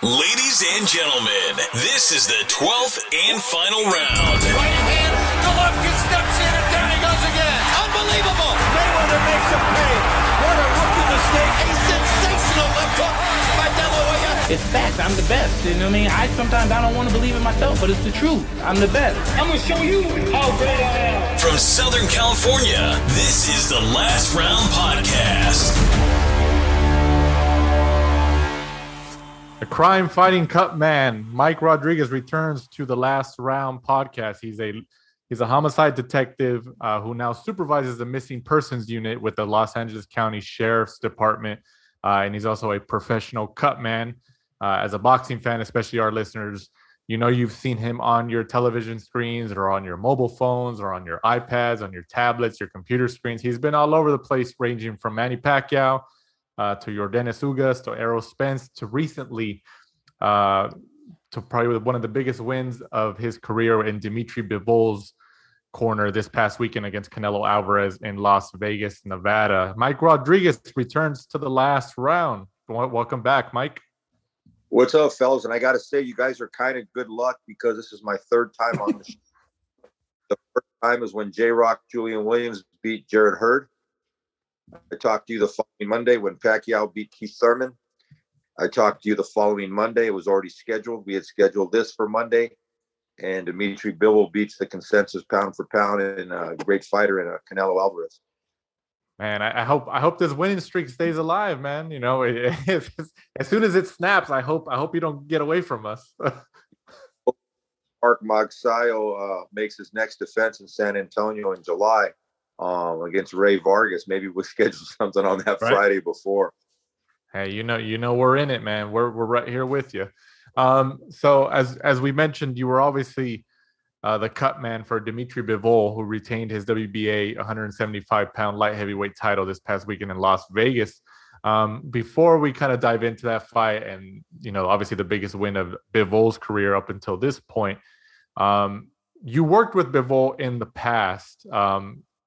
Ladies and gentlemen, this is the 12th and final round. Right hand, Golovkin steps in and down he goes again. Unbelievable. Mayweather makes a pay. What a rookie mistake. A sensational left hook by De La Hoya. It's fact. I'm the best. You know what I mean? Sometimes I don't want to believe it myself, but it's the truth. I'm the best. I'm going to show you how great I am. From Southern California, this is the Last Round Podcast. The crime-fighting Cutman, Mike Rodriguez, returns to the Last Round Podcast. He's a homicide detective who now supervises the missing persons unit with the Los Angeles County Sheriff's Department, and he's also a professional Cutman. As a boxing fan, especially our listeners, you know you've seen him on your television screens or on your mobile phones or on your iPads, on your tablets, your computer screens. He's been all over the place, ranging from Manny Pacquiao to Yordenis Ugas, to Errol Spence, to recently, to probably one of the biggest wins of his career in Dimitri Bivol's corner this past weekend against Canelo Alvarez in Las Vegas, Nevada. Mike Rodriguez returns to the Last Round. Welcome back, Mike. What's up, fellas? And I got to say, you guys are kind of good luck because this is my third time on the show. The first time is when J-Rock Julian Williams beat Jared Hurd. I talked to you the following Monday when Pacquiao beat Keith Thurman. I talked to you the following Monday. It was already scheduled. We had scheduled this for Monday. And Dimitri Bivol beats the consensus pound for pound and a great fighter in Canelo Alvarez. Man, I hope this winning streak stays alive, man. You know, as soon as it snaps, I hope you don't get away from us. Mark Magsayo makes his next defense in San Antonio in July. Against Ray Vargas. Maybe we'll schedule something on that right. Friday before. Hey, you know we're in it, man. We're right here with you. So as we mentioned, you were obviously the cut man for Dimitri Bivol, who retained his WBA 175-pound light heavyweight title this past weekend in Las Vegas. Before we kind of dive into that fight, and obviously the biggest win of Bivol's career up until this point, you worked with Bivol in the past.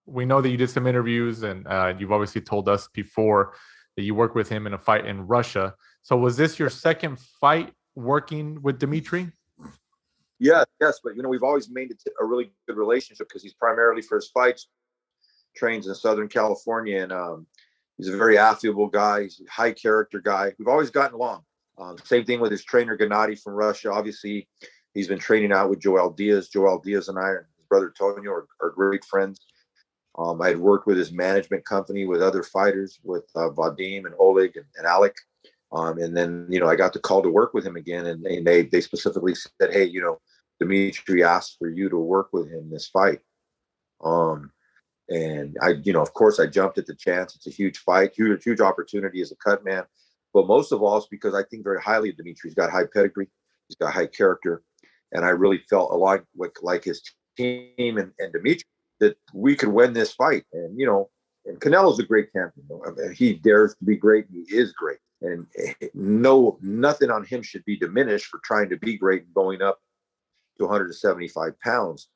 We know that you did some interviews, and you've obviously told us before that you worked with him in a fight in Russia. So was this your second fight working with Dimitri? Yes, but we've always made it a really good relationship because he's primarily for his fights trains in Southern California, and he's a very affable guy. He's a high character guy. We've always gotten along. Same thing with his trainer Gennady from Russia. Obviously, he's been training out with Joel Diaz. Joel Diaz and I, and his brother Tonio, are great friends. I had worked with his management company with other fighters, with Vadim and Oleg and Alec. And then, I got the call to work with him again. And they specifically said, hey, Dimitri asked for you to work with him this fight. And I, of course, I jumped at the chance. It's a huge fight, huge opportunity as a cut man. But most of all, it's because I think very highly of Dimitri. He's got high pedigree. He's got high character. And I really felt along with like his team and Dimitri, that we could win this fight. And, and Canelo's a great champion. I mean, he dares to be great. And he is great. And nothing on him should be diminished for trying to be great and going up to 175 pounds.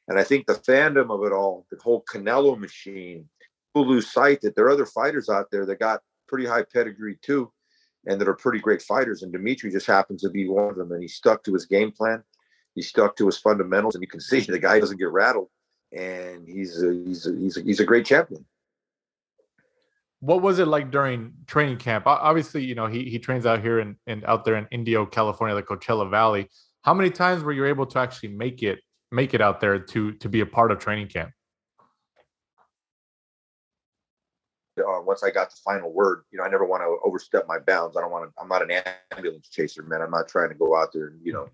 And I think the fandom of it all, the whole Canelo machine, will lose sight that there are other fighters out there that got pretty high pedigree too, and that are pretty great fighters. And Dimitri just happens to be one of them. And he stuck to his game plan. He stuck to his fundamentals. And you can see the guy doesn't get rattled. And he's a great champion. What was it like during training camp? Obviously, he trains out here and out there in Indio, California, the Coachella Valley. How many times were you able to actually make it out there to be a part of training camp? Once I got the final word, I never want to overstep my bounds. I'm not an ambulance chaser, man. I'm not trying to go out there and,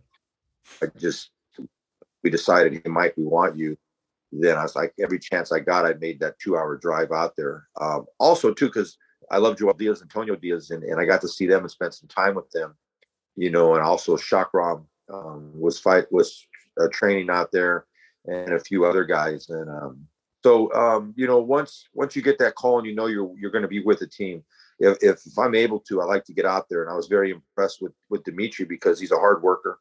we decided, hey, Mike, we want you. Then I was like, every chance I got, I made that 2-hour drive out there. Also, too, because I love Joel Diaz and Antonio Diaz, and I got to see them and spend some time with them, and also Shakram was training out there, and a few other guys. And once you get that call and you're going to be with a team, if I'm able to, I like to get out there. And I was very impressed with Dimitri because he's a hard worker.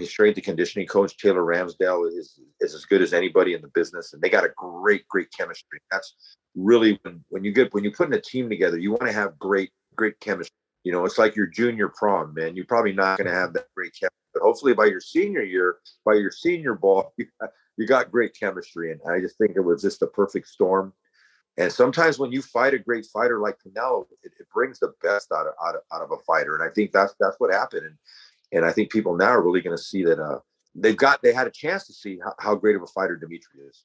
His strength and conditioning coach, Taylor Ramsdale, is as good as anybody in the business. And they got a great chemistry. That's really when you put in a team together, you want to have great chemistry. You know, it's like your junior prom, man. You're probably not going to have that great chemistry, but hopefully by your senior year, by your senior ball, you got great chemistry. And I just think it was just a perfect storm. And sometimes when you fight a great fighter like Canelo, it brings the best out of a fighter. And I think that's what happened. And I think people now are really going to see that they had a chance to see how great of a fighter Dimitri is.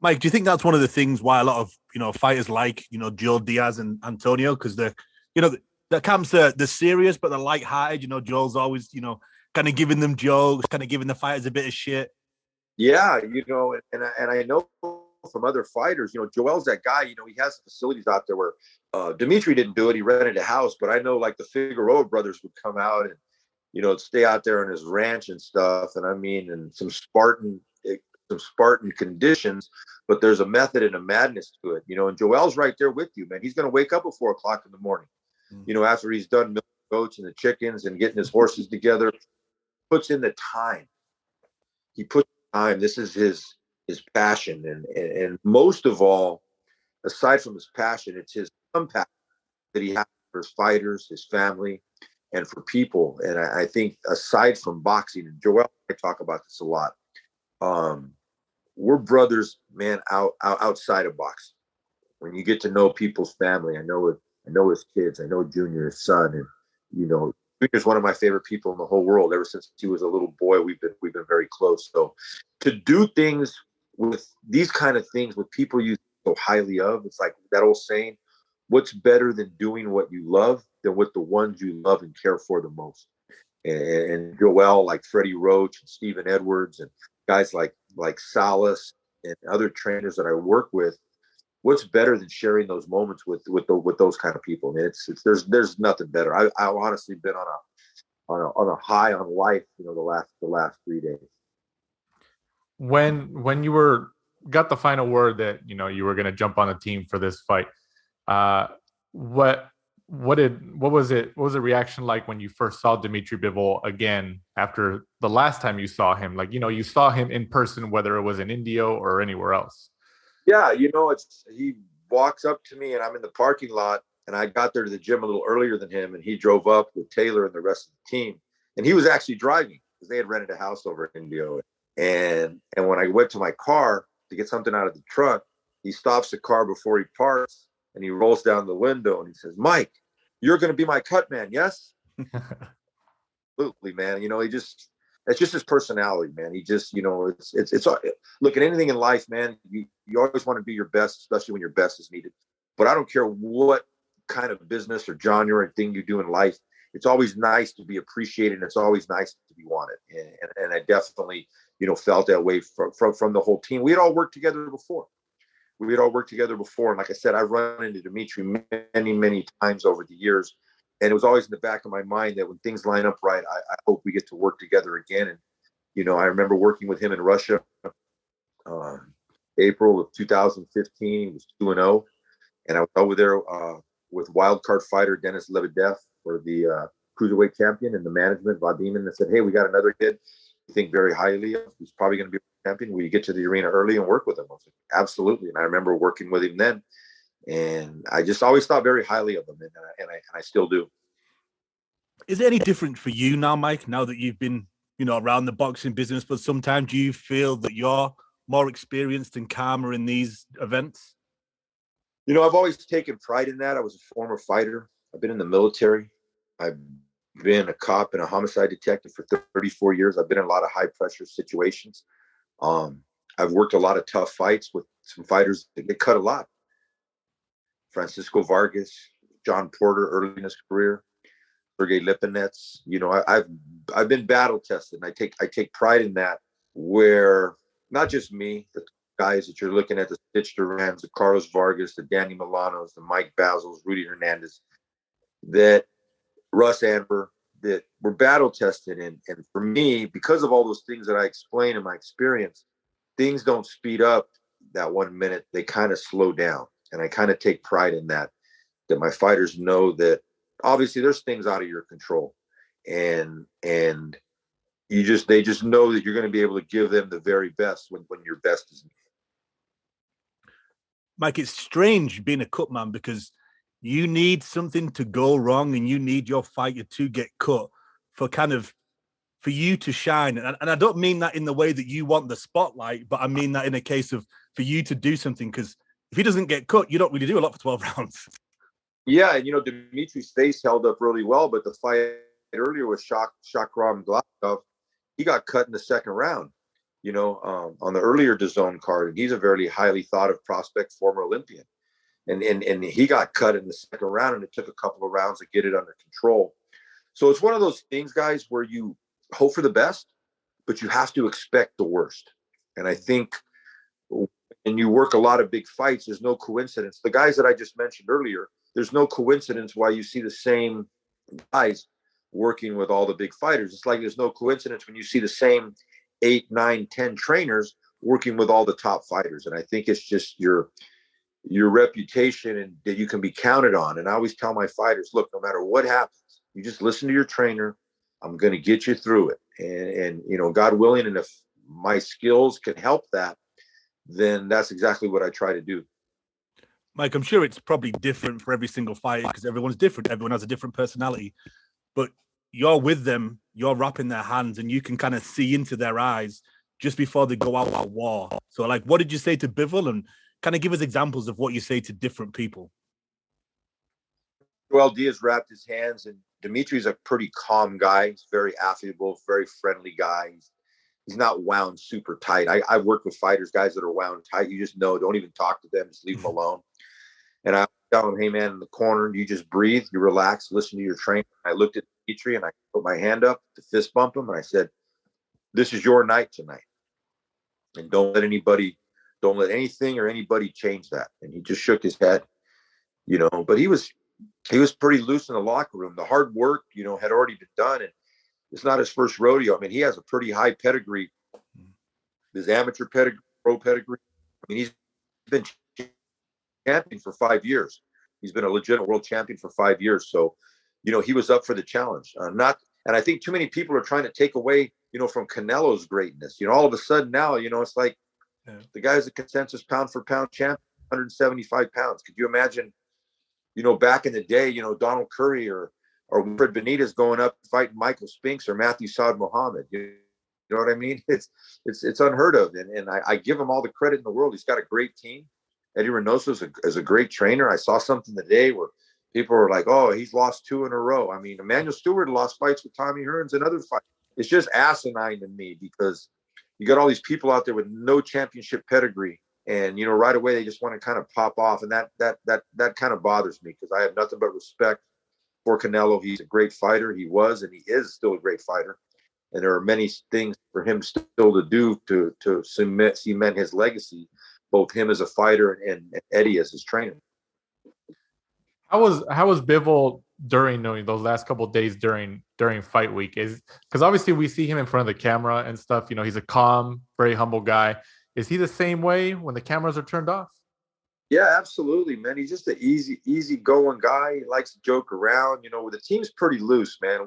Mike, do you think that's one of the things why a lot of, fighters like, Joe Diaz and Antonio, because they're, that comes they're serious, but they're lighthearted. Joel's always, kind of giving them jokes, kind of giving the fighters a bit of shit. Yeah, and I know from other fighters, Joel's that guy, he has facilities out there where Dimitri didn't do it. He rented a house, but I know like the Figueroa brothers would come out and, stay out there on his ranch and stuff. And I mean, in some Spartan conditions, but there's a method and a madness to it, and Joel's right there with you, man. He's going to wake up at 4:00 in the morning, after he's done milking the goats and the chickens and getting his horses together, puts in the time. He puts time. This is his passion. And most of all, aside from his passion, it's his compassion that he has for his fighters, his family, and for people. And I think aside from boxing, and Joel, I talk about this a lot, we're brothers, man, outside of boxing. When you get to know people's family, I know his kids, I know Junior, his son, and Junior's one of my favorite people in the whole world. Ever since he was a little boy, we've been very close. So to do things with these kind of things with people you so highly of, it's like that old saying, what's better than doing what you love than with the ones you love and care for the most? And Joel, like Freddie Roach and Stephen Edwards and guys like Salas and other trainers that I work with, what's better than sharing those moments with those kind of people? I mean, there's nothing better. I've honestly been on a high on life, the last 3 days. When you got the final word that you were going to jump on a team for this fight, what was the reaction like when you first saw Dimitri Bivol again after the last time you saw him? Like, you saw him in person, whether it was in India or anywhere else. Yeah, he walks up to me and I'm in the parking lot, and I got there to the gym a little earlier than him, and he drove up with Taylor and the rest of the team, and he was actually driving because they had rented a house over in India. And when I went to my car to get something out of the trunk, he stops the car before he parks, and he rolls down the window and he says, "Mike, you're going to be my cut man, yes?" Absolutely, man. That's just his personality, man. He just, it's look at anything in life, man. You always want to be your best, especially when your best is needed. But I don't care what kind of business or genre or thing you do in life. It's always nice to be appreciated. And it's always nice to be wanted. And I definitely, felt that way from the whole team. We had all worked together before. And like I said, I've run into Dimitri many, many times over the years. And it was always in the back of my mind that when things line up right, I hope we get to work together again. And, I remember working with him in Russia, April of 2015. He was 2-0. And I was over there with wildcard fighter Denis Lebedev for the cruiserweight champion, and the management, Vadim, and they said, "Hey, we got another kid we think very highly of. He's probably going to be a champion. Will you get to the arena early and work with him?" I was like, "Absolutely." And I remember working with him then. And I just always thought very highly of him, and I still do. Is it any different for you now, Mike, now that you've been, around the boxing business, but sometimes do you feel that you're more experienced and calmer in these events? I've always taken pride in that. I was a former fighter. I've been in the military. I've been a cop and a homicide detective for 34 years. I've been in a lot of high pressure situations. I've worked a lot of tough fights with some fighters that get cut a lot. Francisco Vargas, John Porter early in his career, Sergey Lipinets. I've been battle tested, and I take pride in that. Where not just me, the guys that you're looking at, the Stitch Durans, the Carlos Vargas, the Danny Milanos, the Mike Basils, Rudy Hernandez, that Russ Amber, that were battle tested. And for me, because of all those things that I explained in my experience, things don't speed up that 1 minute. They kind of slow down. And I kind of take pride in that my fighters know that obviously there's things out of your control, and they just know that you're going to be able to give them the very best when your best is needed. Mike, it's strange being a Cutman because you need something to go wrong and you need your fighter to get cut for you to shine. And I don't mean that in the way that you want the spotlight, but I mean that in a case of for you to do something, because if he doesn't get cut, you don't really do a lot for 12 rounds. Yeah, and Dimitri's face held up really well, but the fight earlier with Shakram Glasgow, he got cut in the second round, on the earlier DAZN card. And he's a very highly thought of prospect, former Olympian. And he got cut in the second round, and it took a couple of rounds to get it under control. So it's one of those things, guys, where you hope for the best, but you have to expect the worst. And I think when you work a lot of big fights, there's no coincidence. The guys that I just mentioned earlier, there's no coincidence why you see the same guys working with all the big fighters. It's like there's no coincidence when you see the same 8, 9, 10 trainers working with all the top fighters. And I think it's just your reputation and that you can be counted on. And I always tell my fighters, look, no matter what happens, you just listen to your trainer. I'm going to get you through it. And God willing, and if my skills can help that, then that's exactly what I try to do. Mike, I'm sure it's probably different for every single fighter because everyone's different. Everyone has a different personality. But you're with them, you're wrapping their hands, and you can kind of see into their eyes just before they go out at war. So, what did you say to Bivol? And kind of give us examples of what you say to different people. Well, Diaz wrapped his hands, and Dimitri's a pretty calm guy. He's very affable, very friendly guy. He's not wound super tight. I've worked with fighters, guys that are wound tight. You just know, don't even talk to them, just leave them alone. And I tell him, hey, man, in the corner, you just breathe, you relax, listen to your trainer. I looked at Dimitri and I put my hand up to fist bump him. And I said, this is your night tonight. And don't let anything or anybody change that. And he just shook his head, but he was pretty loose in the locker room. The hard work, had already been done. And it's not his first rodeo. I mean, he has a pretty high pedigree, his amateur pedigree, pro pedigree. I mean, he's been champion for 5 years. He's been a legitimate world champion for 5 years. So, he was up for the challenge. And I think too many people are trying to take away, from Canelo's greatness. All of a sudden now, it's like the guy's a consensus pound for pound champion, 175 pounds. Could you imagine, back in the day, Donald Curry or Wilfred Benitez going up fighting Michael Spinks or Matthew Saad Muhammad? You know what I mean? It's unheard of. And I give him all the credit in the world. He's got a great team. Eddie Reynoso is a great trainer. I saw something today where people were like, oh, he's lost 2 in a row. I mean, Emmanuel Stewart lost fights with Tommy Hearns and other fights. It's just asinine to me because you got all these people out there with no championship pedigree. And, right away, they just want to kind of pop off. And that kind of bothers me because I have nothing but respect for Canelo. He's a great fighter. He was, and he is still a great fighter. And there are many things for him still to do to cement his legacy, both him as a fighter and Eddie as his trainer. How was Bivol during those last couple of days during fight week? Is because obviously we see him in front of the camera and stuff. He's a calm, very humble guy. Is he the same way when the cameras are turned off? Yeah, absolutely, man. He's just an easy going guy. He likes to joke around. The team's pretty loose, man.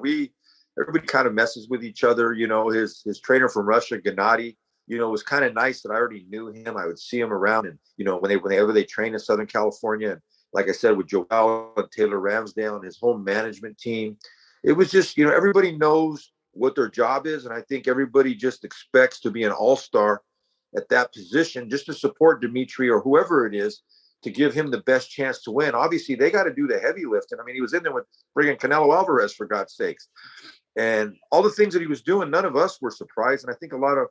Everybody kind of messes with each other. His trainer from Russia, Gennady, it was kind of nice that I already knew him. I would see him around, and whenever they train in Southern California, and like I said, with Joel and Taylor Ramsdale and his whole management team, it was just everybody knows what their job is, and I think everybody just expects to be an all-star at that position, just to support Dimitri or whoever it is, to give him the best chance to win. Obviously, they got to do the heavy lifting. I mean, he was in there with friggin' Canelo Alvarez, for God's sakes, and all the things that he was doing. None of us were surprised, and I think a lot of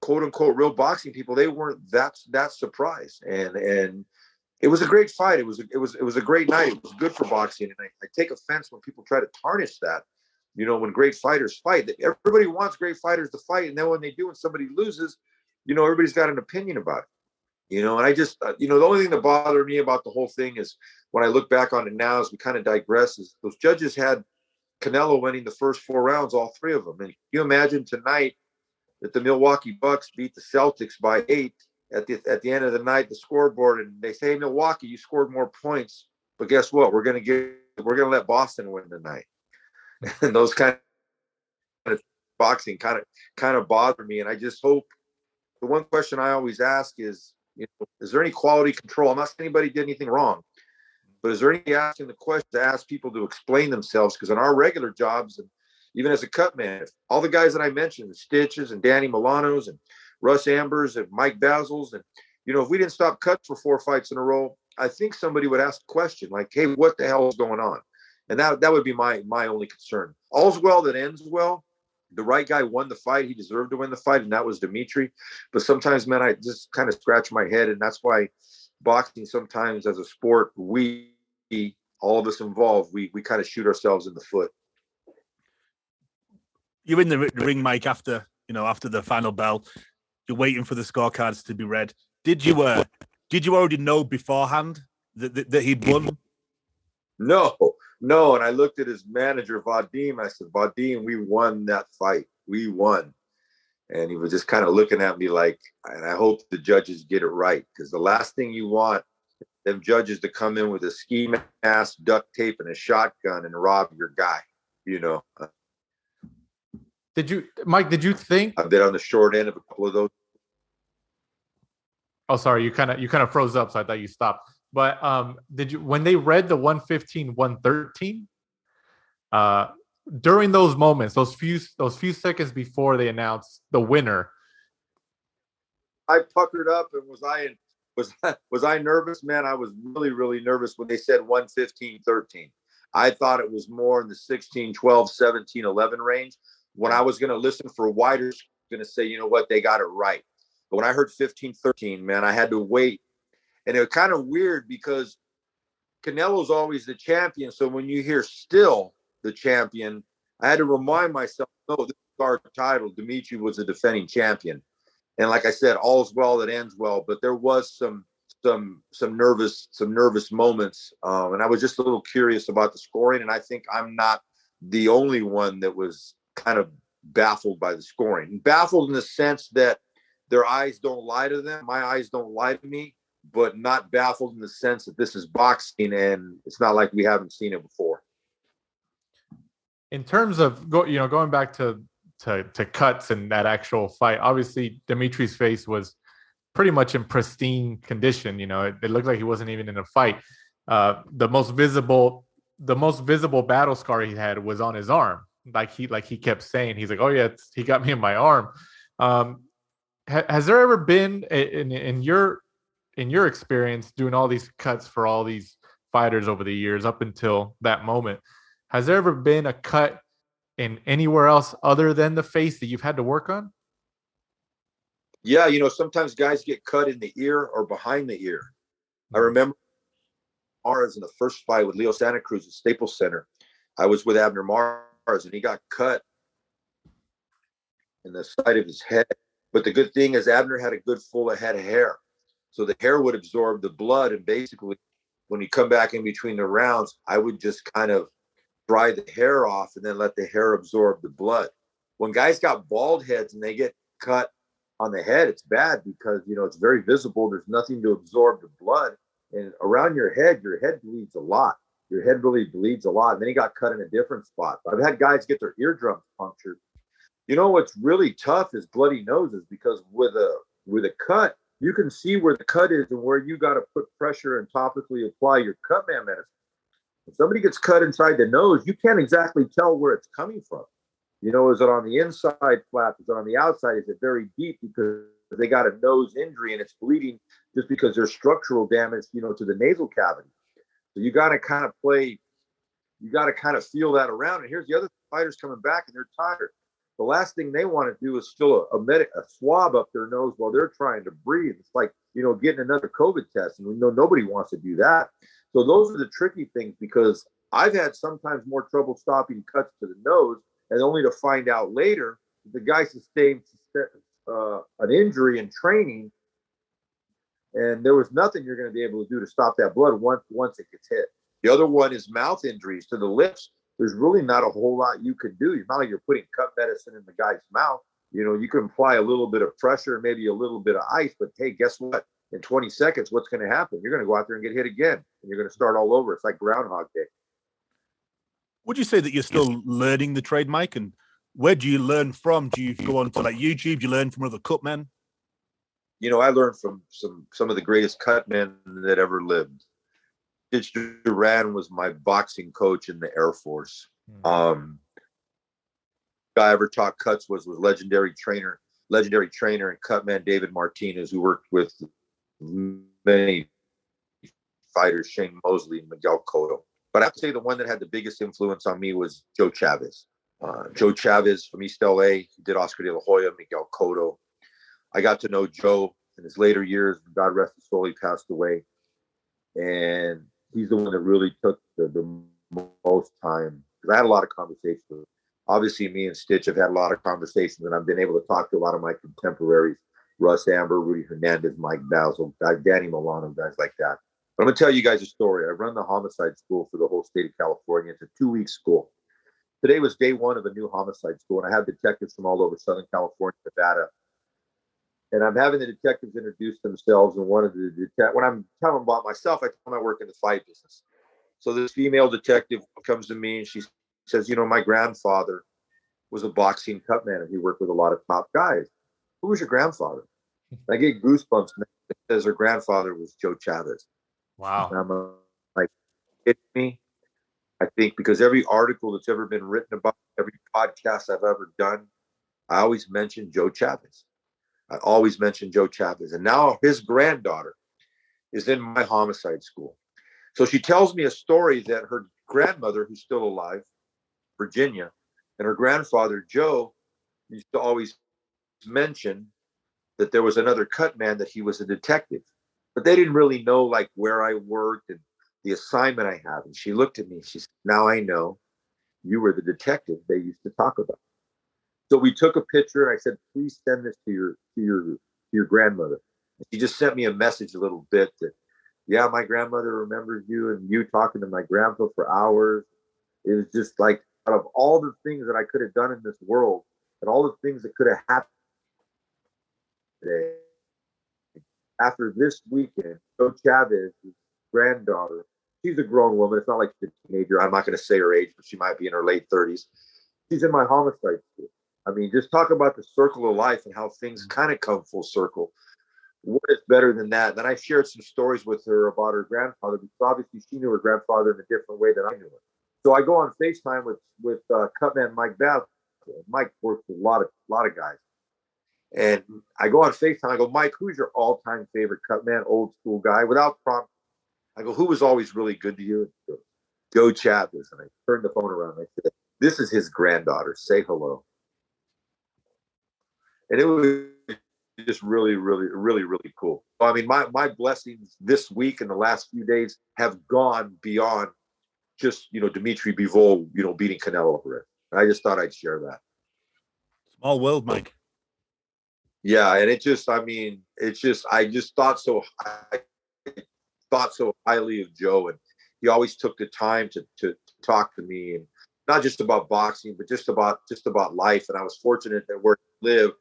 quote unquote real boxing people, they weren't that surprised. And it was a great fight. It was a great night. It was good for boxing, and I take offense when people try to tarnish that. When great fighters fight, everybody wants great fighters to fight, and then when they do, and somebody loses, everybody's got an opinion about it. And I just, the only thing that bothered me about the whole thing is when I look back on it now, as we kind of digress, is those judges had Canelo winning the first 4 rounds, all 3 of them. And can you imagine tonight that the Milwaukee Bucks beat the Celtics by 8 at the end of the night, the scoreboard, and they say, Milwaukee, you scored more points, but guess what? We're going to let Boston win tonight. And those kind of boxing kind of bother me. And I just hope, the one question I always ask is, is there any quality control? I'm not saying anybody did anything wrong, But is there any asking the question to ask people to explain themselves? Because in our regular jobs, and even as a cut man, all the guys that I mentioned, the Stitches and Danny Milanos and Russ Ambers and Mike Basils, and if we didn't stop cuts for 4 fights in a row, I think somebody would ask a question like, "Hey, what the hell is going on?" And that would be my only concern. All's well that ends well. The right guy won the fight. He deserved to win the fight, and that was Dimitri. But sometimes, man, I just kind of scratch my head, and that's why boxing sometimes as a sport, all of us involved, we kind of shoot ourselves in the foot. You're in the ring, Mike, after the final bell. You're waiting for the scorecards to be read. Did you already know beforehand that he'd won? No. And I looked at his manager, Vadim. I said, "Vadim, we won that fight. We won." And he was just kind of looking at me like, and I hope the judges get it right, because the last thing you want them judges to come in with a ski mask, duct tape, and a shotgun and rob your guy. Did you think I've been on the short end of a couple of those? Oh, sorry, you kind of froze up, so I thought you stopped. But when they read the 115-113, during those moments, those few seconds before they announced the winner, I puckered up, and was I nervous? Man, I was really, really nervous when they said 115-13. I thought it was more in the 16, 12, 17, 11 range. When I was going to listen for wider, going to say, you know what, they got it right. But when I heard 15-13, man, I had to wait. And it was kind of weird because Canelo's always the champion. So when you hear still the champion, I had to remind myself, no, this is our title. Dimitri was the defending champion. And like I said, all's well that ends well. But there was some nervous moments. And I was just a little curious about the scoring. And I think I'm not the only one that was kind of baffled by the scoring. Baffled in the sense that their eyes don't lie to them. My eyes don't lie to me, but not baffled in the sense that this is boxing and it's not like we haven't seen it before. In terms of going back to cuts and that actual fight, obviously Dimitri's face was pretty much in pristine condition. It looked like he wasn't even in a fight. The most visible battle scar he had was on his arm. Like he kept saying, he's like, "Oh yeah, he got me in my arm." Has there ever been in your experience doing all these cuts for all these fighters over the years up until that moment, has there ever been a cut in anywhere else other than the face that you've had to work on? Yeah, sometimes guys get cut in the ear or behind the ear. I remember Mars in the first fight with Leo Santa Cruz at Staples Center. I was with Abner Mars, and he got cut in the side of his head. But the good thing is Abner had a good full head of hair. So the hair would absorb the blood. And basically, when you come back in between the rounds, I would just kind of dry the hair off and then let the hair absorb the blood. When guys got bald heads and they get cut on the head, it's bad because, it's very visible. There's nothing to absorb the blood. And around your head bleeds a lot. Your head really bleeds a lot. And then he got cut in a different spot. I've had guys get their eardrums punctured. What's really tough is bloody noses, because with a cut, you can see where the cut is and where you got to put pressure and topically apply your Cutman medicine. If somebody gets cut inside the nose, you can't exactly tell where it's coming from. Is it on the inside flap? Is it on the outside? Is it very deep because they got a nose injury and it's bleeding just because there's structural damage, to the nasal cavity? So you got to kind of feel that around. And here's the other fighters coming back and they're tired. The last thing they want to do is fill a swab up their nose while they're trying to breathe. It's like, getting another COVID test. And we know nobody wants to do that. So those are the tricky things, because I've had sometimes more trouble stopping cuts to the nose, and only to find out later the guy sustained an injury in training, and there was nothing you're going to be able to do to stop that blood once it gets hit. The other one is mouth injuries to the lips. There's really not a whole lot you can do. It's not like you're putting cut medicine in the guy's mouth. You can apply a little bit of pressure, maybe a little bit of ice, but hey, guess what? In 20 seconds, what's going to happen? You're going to go out there and get hit again, and you're going to start all over. It's like Groundhog Day. Would you say that you're still learning the trade, Mike? And where do you learn from? Do you go on to YouTube? Do you learn from other cutmen? I learned from some of the greatest cutmen that ever lived. Duran was my boxing coach in the Air Force. Guy I ever taught cuts was legendary trainer and cutman David Martinez, who worked with many fighters, Shane Mosley and Miguel Cotto. But I have to say the one that had the biggest influence on me was Joe Chavez. Joe Chavez from East LA, he did Oscar de la Hoya, Miguel Cotto. I got to know Joe in his later years. God rest his soul, he passed away. And he's the one that really took the most time. Because I had a lot of conversations with him. Obviously, me and Stitch have had a lot of conversations, and I've been able to talk to a lot of my contemporaries, Russ Amber, Rudy Hernandez, Mike Basil, Danny Milano, guys like that. But I'm going to tell you guys a story. I run the homicide school for the whole state of California. It's a 2-week school. Today was day one of a new homicide school, and I have detectives from all over Southern California, Nevada. And I'm having the detectives introduce themselves. And one of the when I'm telling them about myself, I tell them I work in the fight business. So this female detective comes to me and she says, you know, my grandfather was a boxing cutman and he worked with a lot of top guys. Who was your grandfather? I get goosebumps. It says her grandfather was Joe Chavez. Wow. And I'm like, it's me. I think because every article that's ever been written about, every podcast I've ever done, I always mention Joe Chavez. I always mention Joe Chavez. And now his granddaughter is in my homicide school. So she tells me a story that her grandmother, who's still alive, Virginia, and her grandfather, Joe, used to always mention that there was another cut man, that he was a detective. But they didn't really know like where I worked and the assignment I had. And she looked at me, she said, now I know you were the detective they used to talk about. So we took a picture and I said, please send this to your grandmother. And she just sent me a message a little bit that, yeah, my grandmother remembers you and you talking to my grandpa for hours. It was just like, out of all the things that I could have done in this world and all the things that could have happened today, after this weekend, Joe Chavez's granddaughter, she's a grown woman. It's not like she's a teenager. I'm not going to say her age, but she might be in her late 30s. She's in my homicide school. I mean, just talk about the circle of life and how things kind of come full circle. What is better than that? And then I shared some stories with her about her grandfather, because obviously she knew her grandfather in a different way than I knew him. So I go on FaceTime with Cutman Mike Bass. Mike works with a lot of guys. And I go on FaceTime. I go, Mike, who's your all-time favorite Cutman, old school guy? Without prompt, I go, who was always really good to you? Goes, Joe Chavez. And I turned the phone around. And I said, this is his granddaughter. Say hello. And it was just really, really, really, really cool. I mean, my blessings this week and the last few days have gone beyond just, Dimitri Bivol, beating Canelo-Bivol. I just thought I'd share that. Small world, Mike. Yeah, and I just thought so highly of Joe, and he always took the time to talk to me, and not just about boxing, but just about life. And I was fortunate that where he lived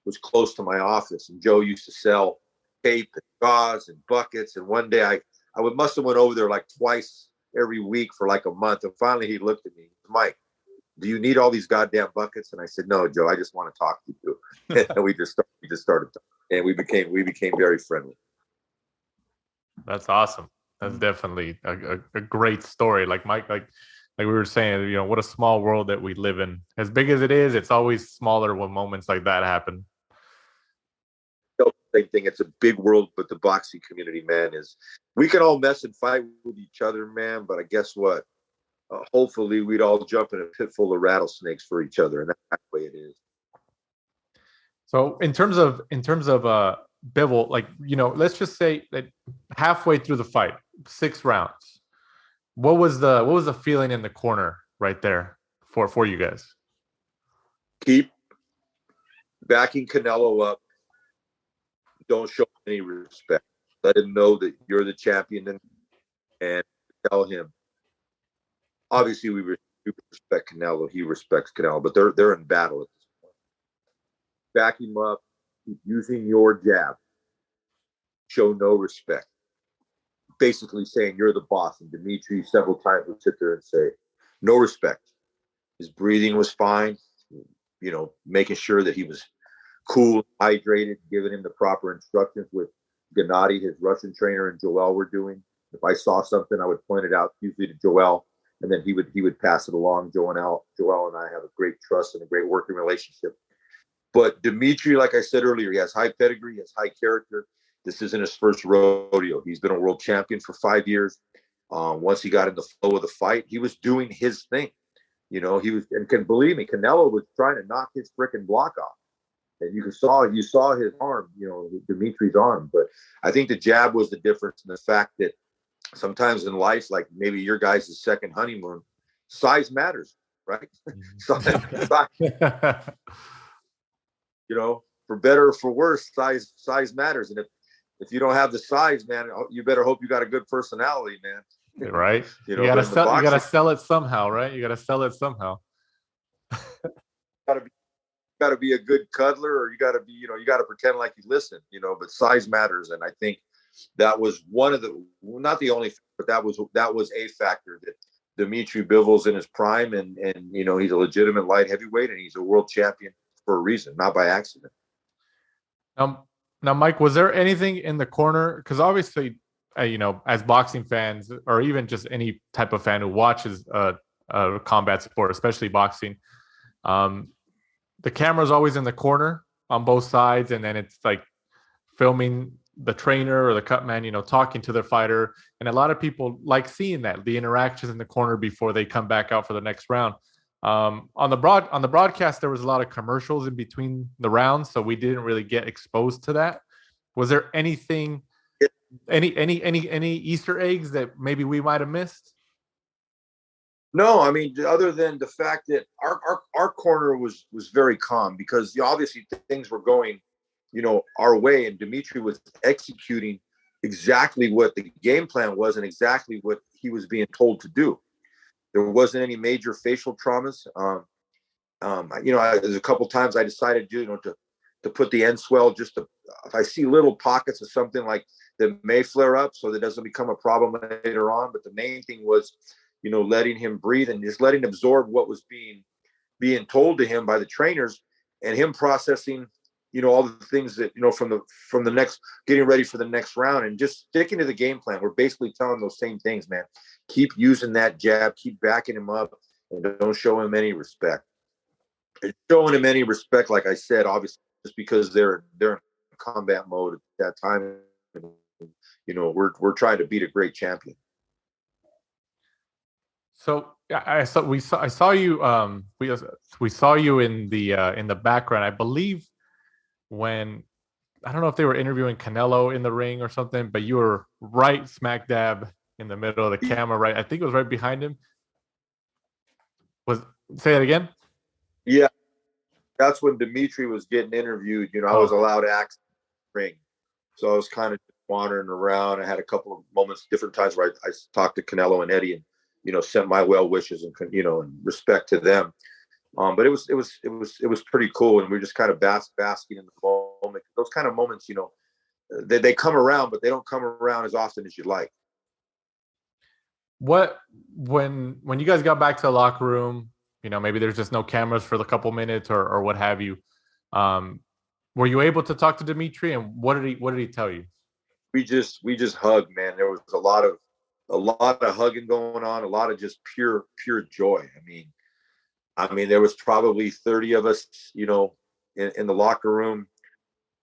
was close to my office, and Joe used to sell tape and gauze and buckets. And one day I must have went over there like twice every week for like a month. And finally he looked at me, Mike, do you need all these goddamn buckets? And I said, no, Joe, I just want to talk to you. And we just started talking, and we became very friendly. That's awesome. That's definitely a great story. Like Mike, like we were saying, what a small world that we live in. As big as it is, it's always smaller when moments like that happen. Same thing. It's a big world, but the boxing community, man, we can all mess and fight with each other, man. But I guess what? Hopefully, we'd all jump in a pit full of rattlesnakes for each other, and that's the way it is. So, in terms of Bivol, like let's just say that halfway through the fight, 6 rounds, what was the feeling in the corner right there for you guys? Keep backing Canelo up. Don't show any respect. Let him know that you're the champion, and tell him. Obviously, we respect Canelo. He respects Canelo, but they're in battle at this point. Back him up. Keep using your jab. Show no respect. Basically saying you're the boss. And Dimitri several times would sit there and say, no respect. His breathing was fine. Making sure that he was cool, hydrated, giving him the proper instructions with Gennady, his Russian trainer, and Joel were doing. If I saw something, I would point it out usually to Joel, and then he would pass it along. Joel and I have a great trust and a great working relationship. But Dimitri, like I said earlier, he has high pedigree, he has high character. This isn't his first rodeo. He's been a world champion for 5 years. Once he got in the flow of the fight, he was doing his thing. He was, and can believe me, Canelo was trying to knock his freaking block off. And you saw his arm, Dimitri's arm. But I think the jab was the difference in the fact that sometimes in life, like maybe your guys' second honeymoon, size matters, right? size, for better or for worse, size matters. And if you don't have the size, man, you better hope you got a good personality, man. Right. You gotta sell it somehow, right? You gotta sell it somehow. Gotta be a good cuddler, or you gotta pretend like you listen, but size matters. And I think that was one of the, not the only, but that was a factor that Dimitri Bivol's in his prime, and he's a legitimate light heavyweight, and he's a world champion for a reason, not by accident. Now, Mike, was there anything in the corner? Because obviously, as boxing fans, or even just any type of fan who watches a combat sport, especially boxing, the camera's always in the corner on both sides, and then it's like filming the trainer or the cutman, talking to their fighter. And a lot of people like seeing that, the interactions in the corner before they come back out for the next round. On the broadcast, there was a lot of commercials in between the rounds, so we didn't really get exposed to that. Was there anything, any Easter eggs that maybe we might have missed? No, I mean, other than the fact that our corner was very calm, because obviously things were going, our way, and Dimitri was executing exactly what the game plan was and exactly what he was being told to do. There wasn't any major facial traumas. There's a couple times I decided, to put the end swell, just if I see little pockets of something like that may flare up, so that doesn't become a problem later on. But the main thing was, letting him breathe and just letting him absorb what was being told to him by the trainers, and him processing, all the things that, from the next, getting ready for the next round, and just sticking to the game plan. We're basically telling those same things, man. Keep using that jab, keep backing him up, and don't show him any respect. Showing him any respect, like I said, obviously, just because they're in combat mode at that time. We're trying to beat a great champion. So I saw you. We saw you in the background, I believe, when, I don't know if they were interviewing Canelo in the ring or something, but you were right smack dab in the middle of the camera, right? I think it was right behind him. Say it again? Yeah, that's when Dimitri was getting interviewed. I was allowed to access the ring, so I was kind of wandering around. I had a couple of moments, different times where I talked to Canelo and Eddie, and sent my well wishes and and respect to them. But it was pretty cool, and we were just kind of basking in the moment. Those kind of moments, they come around, but they don't come around as often as you'd like. When you guys got back to the locker room, maybe there's just no cameras for the couple minutes or what have you. Were you able to talk to Dimitri, and what did he tell you? We just hugged, man. There was a lot of hugging going on, a lot of just pure joy. I mean, there was probably 30 of us, in the locker room,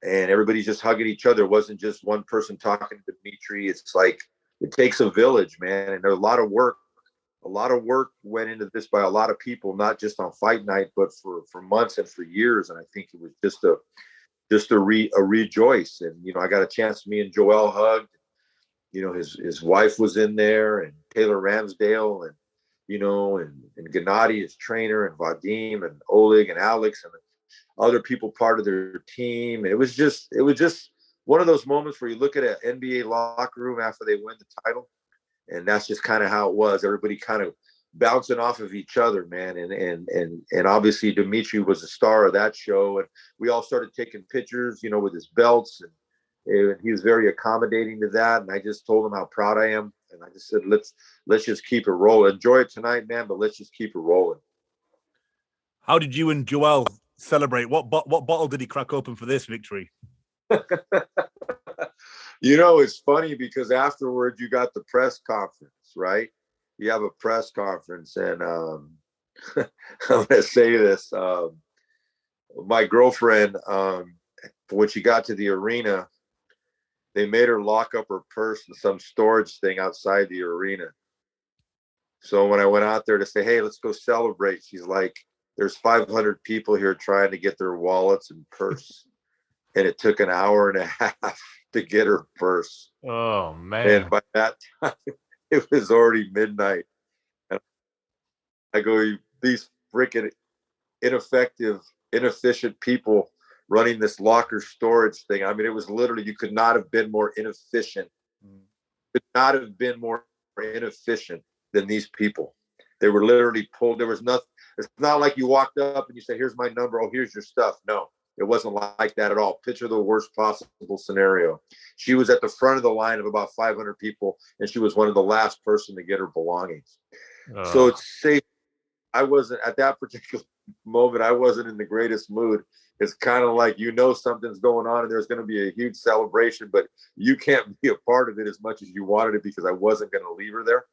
and everybody's just hugging each other. It wasn't just one person talking to Dimitri. It's like, it takes a village, man. And there's a lot of work went into this by a lot of people, not just on fight night, but for months and for years. And I think it was just a rejoice. And, I got a chance, me and Joel hugged, his wife was in there, and Taylor Ramsdale, and, and Gennady, his trainer, and Vadim, and Oleg, and Alex, and other people part of their team. And it was just one of those moments where you look at an NBA locker room after they win the title, and that's just kind of how it was. Everybody kind of bouncing off of each other, man. And obviously Dimitri was the star of that show, and we all started taking pictures, with his belts, and he was very accommodating to that. And I just told him how proud I am, and I just said, let's just keep it rolling. Enjoy it tonight, man, but let's just keep it rolling. How did you and Joel celebrate? What bottle did he crack open for this victory? It's funny because afterwards you got the press conference, right? You have a press conference, and I'm going to say this. My girlfriend, when she got to the arena, they made her lock up her purse in some storage thing outside the arena. So when I went out there to say, hey, let's go celebrate, she's like, there's 500 people here trying to get their wallets and purse. And it took an hour and a half to get her purse. Oh, man. And by that time, it was already midnight. And I go, these freaking inefficient people running this locker storage thing. I mean, it was literally, you could not have been more inefficient. Could not have been more inefficient than these people. They were literally pulled. There was nothing. It's not like you walked up and you said, here's my number. Oh, here's your stuff. No, it wasn't like that at all. Picture the worst possible scenario. She was at the front of the line of about 500 people, and she was one of the last person to get her belongings. So it's safe. I wasn't at that particular moment. I wasn't in the greatest mood. It's kind of like, something's going on and there's going to be a huge celebration, but you can't be a part of it as much as you wanted it because I wasn't going to leave her there.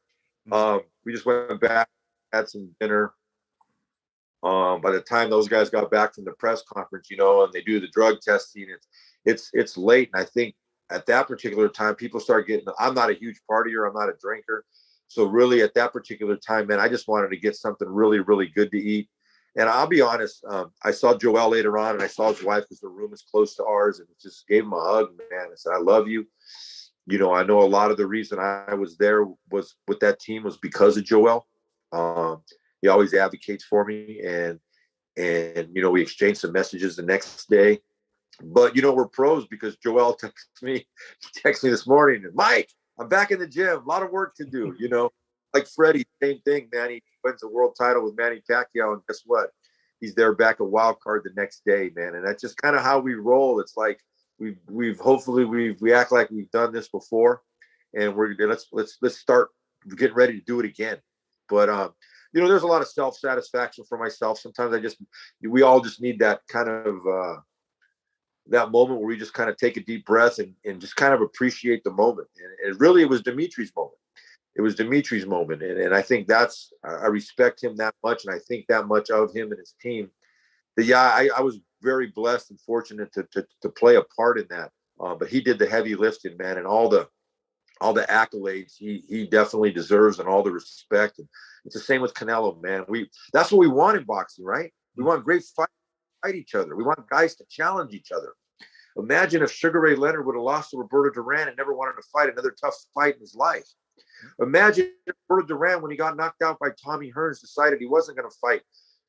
We just went back, had some dinner. By the time those guys got back from the press conference, and they do the drug testing, it's late. And I think at that particular time, people start getting, I'm not a huge partier. I'm not a drinker. So really at that particular time, man, I just wanted to get something really, really good to eat. And I'll be honest, I saw Joel later on, and I saw his wife because the room is close to ours, and just gave him a hug, man. I said, I love you. I know a lot of the reason I was there was with that team was because of Joel. He always advocates for me, and we exchanged some messages the next day. But we're pros because Joel texts me this morning, and Mike, I'm back in the gym. A lot of work to do, Like Freddie, same thing, man. He wins a world title with Manny Pacquiao, and guess what? He's there back at Wild Card the next day, man. And that's just kind of how we roll. It's like we've hopefully we act like we've done this before, and let's start getting ready to do it again. But there's a lot of self-satisfaction for myself. Sometimes we all just need that kind of that moment where we just kind of take a deep breath and just kind of appreciate the moment. And it was Dimitri's moment. It was Dimitri's moment. And I think I respect him that much. And I think that much of him and his team that, I was very blessed and fortunate to play a part in that. But he did the heavy lifting, man, and all the accolades he definitely deserves, and all the respect. And it's the same with Canelo, man. That's what we want in boxing, right? We want great fight each other. We want guys to challenge each other. Imagine if Sugar Ray Leonard would have lost to Roberto Duran and never wanted to fight another tough fight in his life. Imagine if Roberto Duran, when he got knocked out by Tommy Hearns, decided he wasn't going to fight,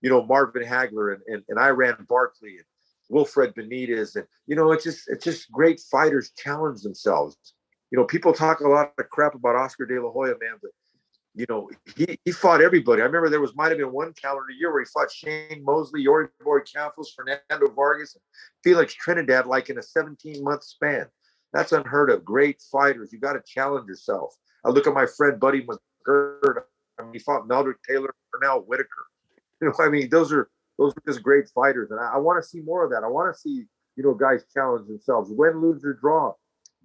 Marvin Hagler and Iran Barkley and Wilfred Benitez. And, it's just great fighters challenge themselves. People talk a lot of crap about Oscar De La Hoya, man, but he fought everybody. I remember there might have been one calendar year where he fought Shane Mosley, Yori Campos, Fernando Vargas, and Felix Trinidad, like in a 17-month span. That's unheard of. Great fighters. You got to challenge yourself. I look at my friend Buddy McGirt. He fought Meldrick Taylor, Pernell Whitaker. Those are just great fighters, and I want to see more of that. I want to see guys challenge themselves. Win, lose, or draw.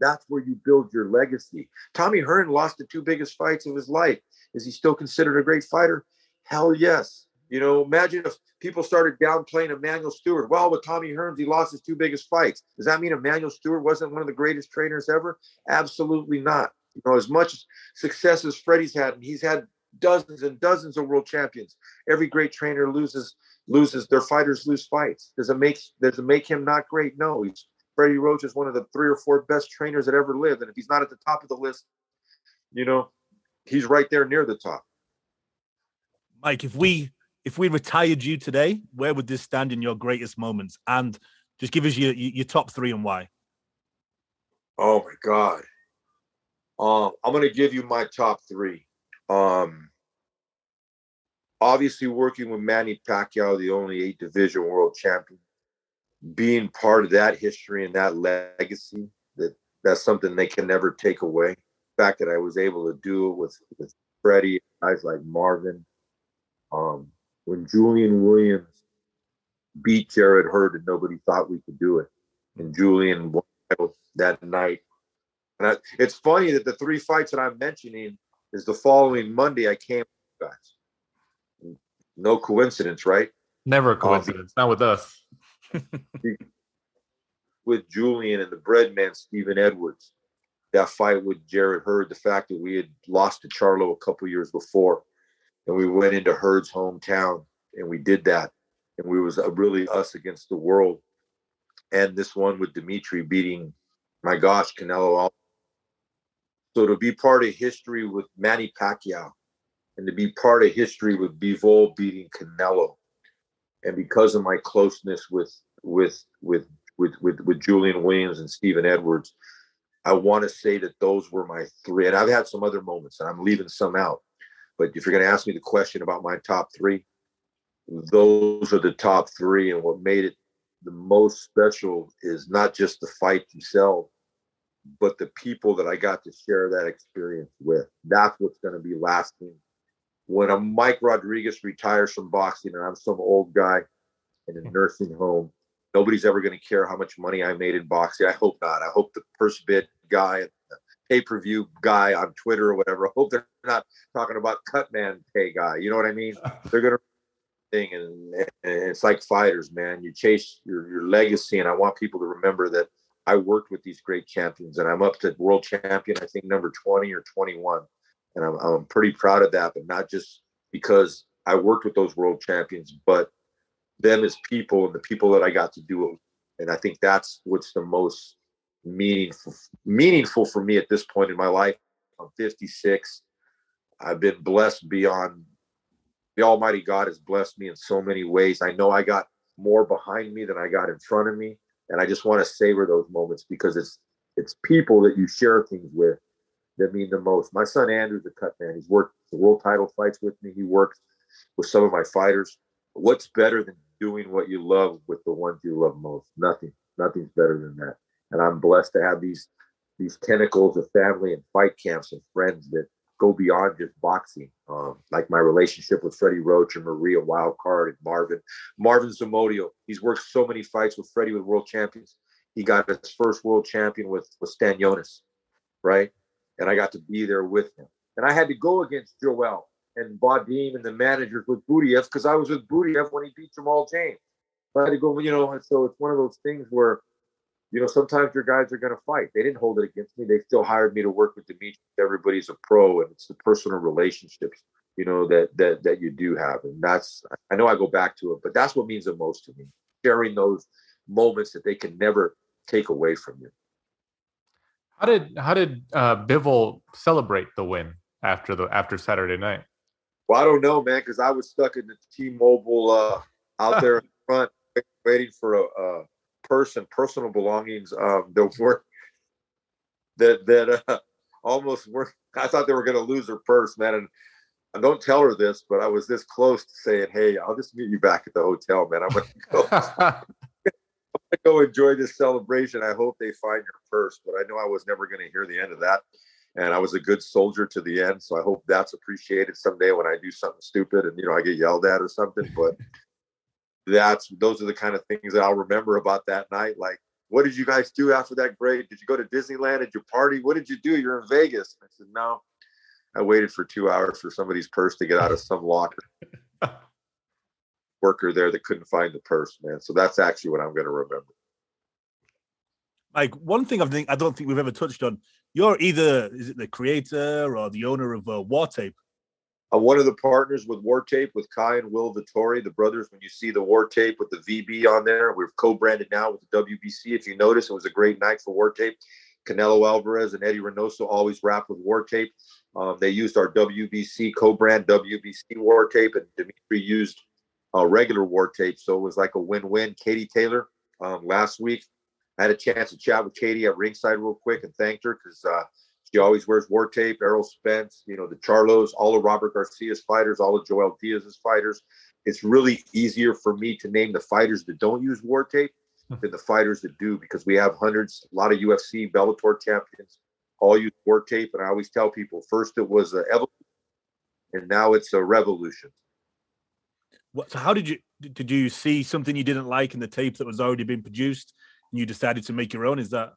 That's where you build your legacy. Tommy Hearn lost the two biggest fights of his life. Is he still considered a great fighter? Hell yes. Imagine if people started downplaying Emmanuel Stewart. Well, with Tommy Hearns, he lost his two biggest fights. Does that mean Emmanuel Stewart wasn't one of the greatest trainers ever? Absolutely not. As much success as Freddie's had, and he's had dozens and dozens of world champions. Every great trainer loses. Their fighters lose fights. Does it make him not great? No. Freddie Roach is one of the 3 or 4 best trainers that ever lived. And if he's not at the top of the list, he's right there near the top. Mike, if we retired you today, where would this stand in your greatest moments? And just give us your top 3 and why. Oh my God. I'm going to give you my top 3. Obviously working with Manny Pacquiao, the only 8 division world champion, being part of that history and that legacy, that's something they can never take away. The fact that I was able to do it with Freddie, guys like Marvin, when Julian Williams beat Jared Hurd and nobody thought we could do it, and Julian won that night, It's funny that the 3 fights that I'm mentioning is the following Monday I came with you guys. No coincidence, right? Never a coincidence. Not with us. With Julian and the Breadman, Stephen Edwards. That fight with Jared Hurd, the fact that we had lost to Charlo a couple years before, and we went into Hurd's hometown and we did that, and we was really us against the world. And this one with Dimitri beating, my gosh, Canelo. So to be part of history with Manny Pacquiao, and to be part of history with Bivol beating Canelo, and because of my closeness with Julian Williams and Stephen Edwards, I want to say that those were my 3. And I've had some other moments, and I'm leaving some out. But if you're going to ask me the question about my top 3, those are the top 3. And what made it the most special is not just the fight themselves, but the people that I got to share that experience with. That's what's going to be lasting. When a Mike Rodriguez retires from boxing and I'm some old guy in a nursing home, nobody's ever going to care how much money I made in boxing. I hope not. I hope the purse bid guy, the pay-per-view guy on Twitter or whatever, I hope they're not talking about Cutman pay guy. You know what I mean? They're going to thing, and it's like fighters, man. You chase your legacy, and I want people to remember that I worked with these great champions, and I'm up to world champion, I think number 20 or 21, and I'm pretty proud of that. But not just because I worked with those world champions, but them as people and the people that I got to do it. And I think that's what's the most meaningful for me at this point in my life. I'm 56. I've been blessed beyond. The Almighty God has blessed me in so many ways. I know I got more behind me than I got in front of me. And I just want to savor those moments because it's people that you share things with that mean the most. My son Andrew's a Cutman. He's worked the world title fights with me. He works with some of my fighters. What's better than doing what you love with the ones you love most? Nothing's better than that. And I'm blessed to have these tentacles of family and fight camps and friends that go beyond just boxing. Like my relationship with Freddie Roach and Maria Wildcard and Marvin Zamudio. He's worked so many fights with Freddie with world champions. He got his first world champion with Stan Jonas, right? And I got to be there with him. And I had to go against Joel and Vadim and the managers with Budiev because I was with Budiev when he beat Jamal James. I had to go, so it's one of those things where, sometimes your guys are going to fight. They didn't hold it against me. They still hired me to work with Dimitri. Everybody's a pro, and it's the personal relationships, that you do have. And I know I go back to it, but that's what means the most to me, sharing those moments that they can never take away from you. How did Bivol celebrate the win after Saturday night? Well, I don't know, man, because I was stuck in the T-Mobile out there in front waiting for a personal belongings that almost were. I thought they were going to lose their purse, man. And I don't tell her this, but I was this close to saying, "Hey, I'll just meet you back at the hotel, man. I'm going to go enjoy this celebration. I hope they find your purse." But I know I was never going to hear the end of that. And I was a good soldier to the end, so I hope that's appreciated someday when I do something stupid and I get yelled at or something. But those are the kind of things that I'll remember about that night. Like, what did you guys do after that break? Did you go to Disneyland? Did you party? What did you do? You're in Vegas. I said, no. I waited for 2 hours for somebody's purse to get out of some locker. Worker there that couldn't find the purse, man. So that's actually what I'm going to remember. Like, one thing I don't think we've ever touched on. You're either, is it the creator or the owner of War Tape? I'm one of the partners with War Tape with Kai and Will Vittori, the brothers. When you see the War Tape with the VB on there, we're co-branded now with the WBC. If you notice, it was a great night for War Tape. Canelo Alvarez and Eddie Reynoso always rap with War Tape. They used our WBC co-brand, WBC War Tape, and Dimitri used regular War Tape. So it was like a win-win. Katie Taylor, last week, I had a chance to chat with Katie at ringside real quick and thanked her because she always wears War Tape. Errol Spence, the Charlos, all of Robert Garcia's fighters, all of Joel Diaz's fighters. It's really easier for me to name the fighters that don't use War Tape than the fighters that do, because we have hundreds, a lot of UFC, Bellator champions, all use War Tape. And I always tell people, first it was an evolution, and now it's a revolution. So how did you see something you didn't like in the tape that was already been produced, and you decided to make your own? Is that?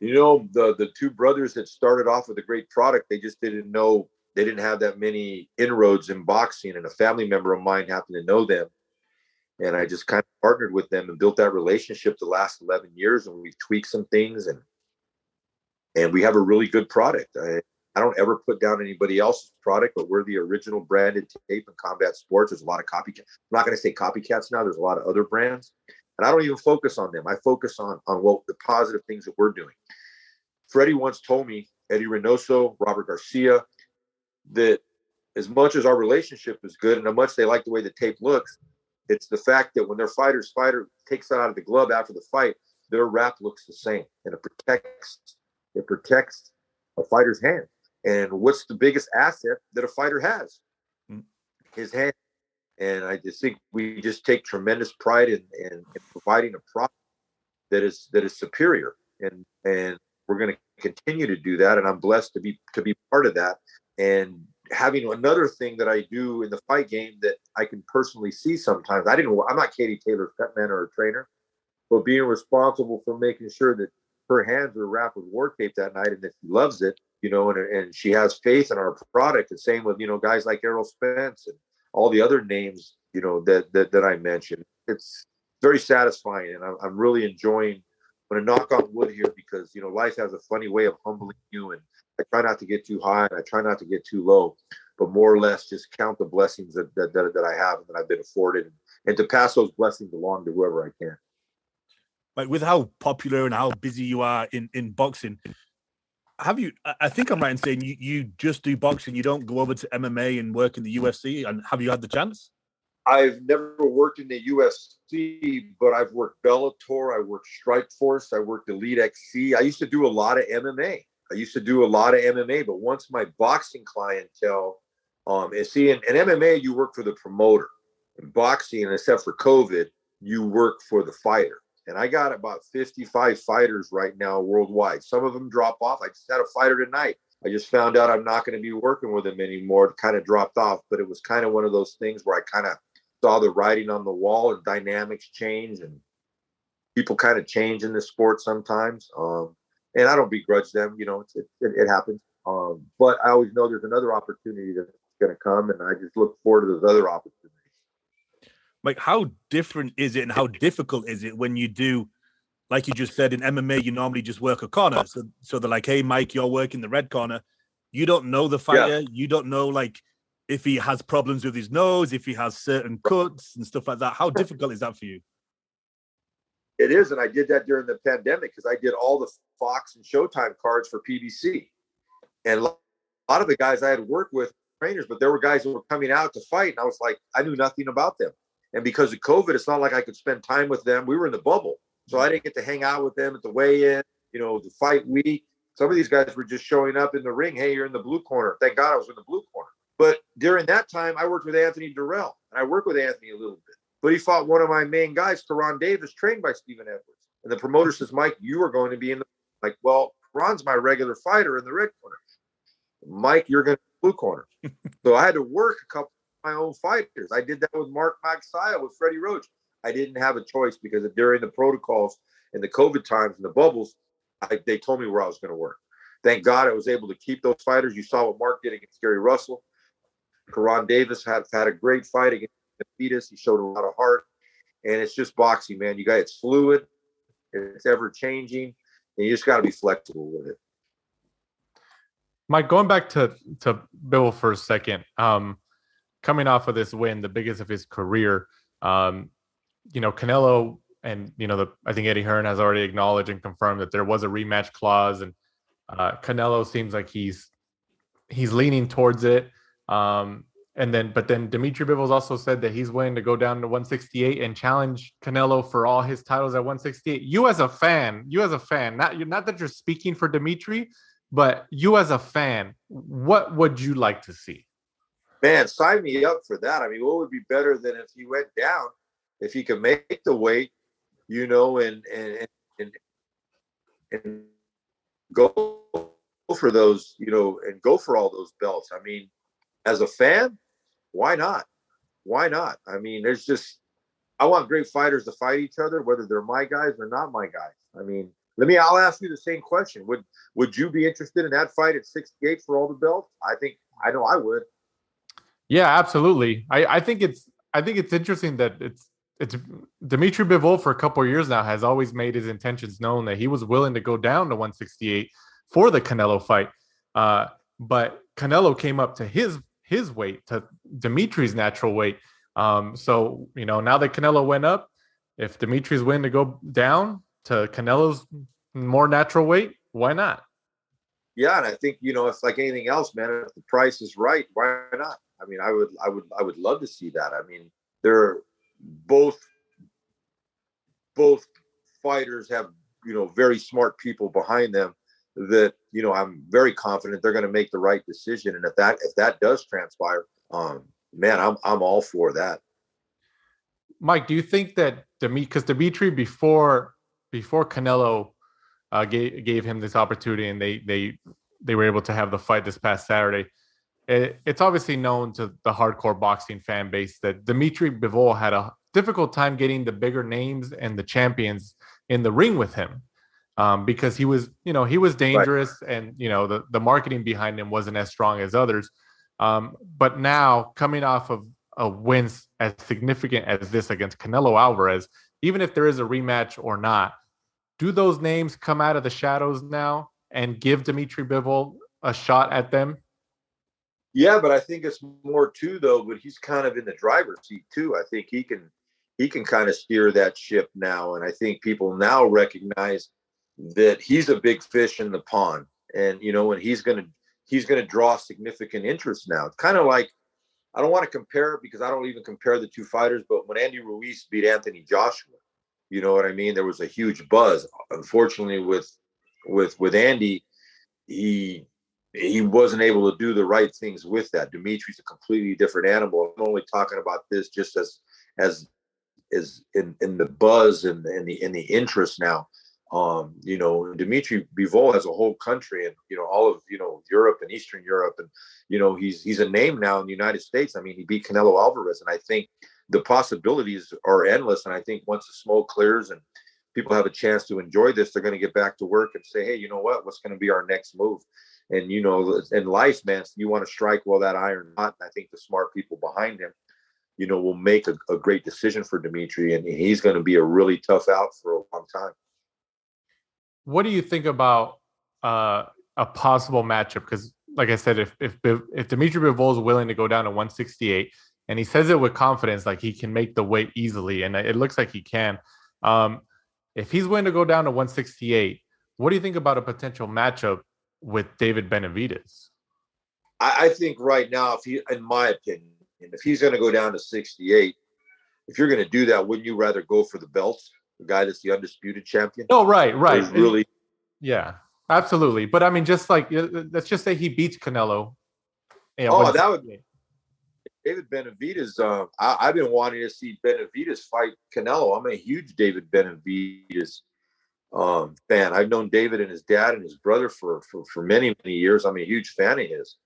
The two brothers that started off with a great product, they just didn't know, they didn't have that many inroads in boxing, and a family member of mine happened to know them, and I just kind of partnered with them and built that relationship the last 11 years, and we've tweaked some things, and we have a really good product. I don't ever put down anybody else's product, but we're the original branded tape in combat sports. There's a lot of copycats. I'm not going to say copycats now. There's a lot of other brands, and I don't even focus on them. I focus on what the positive things that we're doing. Freddie once told me, Eddie Reynoso, Robert Garcia, that as much as our relationship is good and how much they like the way the tape looks, it's the fact that when their fighter takes it out of the glove after the fight, their wrap looks the same, and it protects a fighter's hand. And what's the biggest asset that a fighter has? His hand. And I just think we just take tremendous pride in providing a product that is superior, and we're going to continue to do that. And I'm blessed to be part of that. And having another thing that I do in the fight game that I can personally see sometimes. I'm not Katie Taylor's Cutman or a trainer, but being responsible for making sure that her hands are wrapped with war tape that night, and that she loves it, and she has faith in our product. And same with, guys like Errol Spence and all the other names, that I mentioned. It's very satisfying, and I'm really enjoying. I'm going to knock on wood here, because, life has a funny way of humbling you, and I try not to get too high and I try not to get too low, but more or less just count the blessings that I have and that I've been afforded, and to pass those blessings along to whoever I can. Like, with how popular and how busy you are in boxing, I think I'm right in saying you just do boxing, you don't go over to MMA and work in the UFC, and have you had the chance? I've never worked in the UFC, but I've worked Bellator, I worked Strikeforce, I worked Elite XC. I used to do a lot of MMA. But once my boxing clientele, and see, in MMA, you work for the promoter. In boxing, except for COVID, you work for the fighter. And I got about 55 fighters right now worldwide. Some of them drop off. I just had a fighter tonight. I just found out I'm not going to be working with him anymore. It kind of dropped off, but it was kind of one of those things where I kind of saw the writing on the wall, and dynamics change, and people kind of change in this sport sometimes. And I don't begrudge them, it happens. But I always know there's another opportunity that's going to come, and I just look forward to those other opportunities. Like, how different is it and how difficult is it when you do, like you just said, in MMA, you normally just work a corner. So they're like, hey, Mike, you're working the red corner. You don't know the fighter. Yeah. You don't know, like, if he has problems with his nose, if he has certain cuts and stuff like that. How difficult is that for you? It is, and I did that during the pandemic, because I did all the Fox and Showtime cards for PBC. And a lot of the guys I had worked with, trainers, but there were guys who were coming out to fight, and I was like, I knew nothing about them. And because of COVID, it's not like I could spend time with them. We were in the bubble, so I didn't get to hang out with them at the weigh-in, the fight week. Some of these guys were just showing up in the ring. Hey, you're in the blue corner. Thank God I was in the blue corner. But during that time, I worked with Anthony Durrell, and I worked with Anthony a little bit. But he fought one of my main guys, Karan Davis, trained by Stephen Edwards. And the promoter says, Mike, you are going to be in the – like, well, Karan's my regular fighter in the red corner. Mike, you're going to be in the blue corner. So I had to work a couple of my own fighters. I did that with Mark Magsayo, with Freddie Roach. I didn't have a choice, because during the protocols and the COVID times and the bubbles, they told me where I was going to work. Thank God I was able to keep those fighters. You saw what Mark did against Gary Russell. Karan Davis had a great fight against Fetus. He showed a lot of heart, and it's just boxing, man. It's fluid, it's ever changing, and you just got to be flexible with it. Mike, going back to Bivol for a second, coming off of this win, the biggest of his career, Canelo and I think Eddie Hearn has already acknowledged and confirmed that there was a rematch clause, and Canelo seems like he's leaning towards it. But then Dimitri Bivol's also said that he's willing to go down to 168 and challenge Canelo for all his titles at 168. You as a fan, not that you're speaking for Dimitri, but you as a fan, what would you like to see? Man, sign me up for that. I mean, what would be better than if he went down, if he could make the weight, and go for those, and go for all those belts. I mean, as a fan, why not? Why not? I mean, I want great fighters to fight each other, whether they're my guys or not my guys. I mean, I'll ask you the same question. Would you be interested in that fight at 68 for all the belts? I know I would. Yeah, absolutely. I think it's interesting that it's Dmitry Bivol for a couple of years now has always made his intentions known that he was willing to go down to 168 for the Canelo fight. But Canelo came up to his weight, to Dimitri's natural weight. So, now that Canelo went up, if Dimitri's willing to go down to Canelo's more natural weight, why not? Yeah, and I think, it's like anything else, man. If the price is right, why not? I mean, I would love to see that. I mean, they're both fighters have, very smart people behind them that, I'm very confident they're going to make the right decision. And if that does transpire, man, I'm all for that. Mike, do you think that because Dimitri before Canelo gave him this opportunity and they were able to have the fight this past Saturday, it's obviously known to the hardcore boxing fan base that Dmitry Bivol had a difficult time getting the bigger names and the champions in the ring with him, because he was dangerous, right. And the marketing behind him wasn't as strong as others. But now, coming off of a win as significant as this against Canelo Alvarez, even if there is a rematch or not, do those names come out of the shadows now and give Dmitry Bivol a shot at them? Yeah, but I think it's more too, though. But he's kind of in the driver's seat too. I think he can kind of steer that ship now, and I think people now recognize that he's a big fish in the pond, and and he's gonna draw significant interest now. It's kind of like, I don't want to compare it because I don't even compare the two fighters, but when Andy Ruiz beat Anthony Joshua, you know what I mean? There was a huge buzz. Unfortunately, with Andy, he wasn't able to do the right things with that. Dimitri's a completely different animal. I'm only talking about this just as in the buzz and the interest now. Dmitry Bivol has a whole country and all of Europe and Eastern Europe, and he's a name now in the United States. I mean, he beat Canelo Alvarez, and I think the possibilities are endless. And I think once the smoke clears and people have a chance to enjoy this, they're going to get back to work and say, hey, you know what's going to be our next move? And in life, man, you want to strike while that iron hot. And I think the smart people behind him will make a great decision for Dmitry, and he's going to be a really tough out for a long time. What do you think about a possible matchup? Because, like I said, if Dmitry Bivol is willing to go down to 168, and he says it with confidence, like he can make the weight easily, and it looks like he can. If he's willing to go down to 168, what do you think about a potential matchup with David Benavidez? I think right now, in my opinion, if he's going to go down to 68, if you're going to do that, wouldn't you rather go for the belts? The guy that's the undisputed champion? Oh, right. Really? Yeah, absolutely. But I mean, just like, let's just say he beats Canelo. That would be David Benavidez. I've been wanting to see Benavidez fight Canelo. I'm a huge David Benavidez fan. I've known David and his dad and his brother for many, many years. I'm a huge fan of his.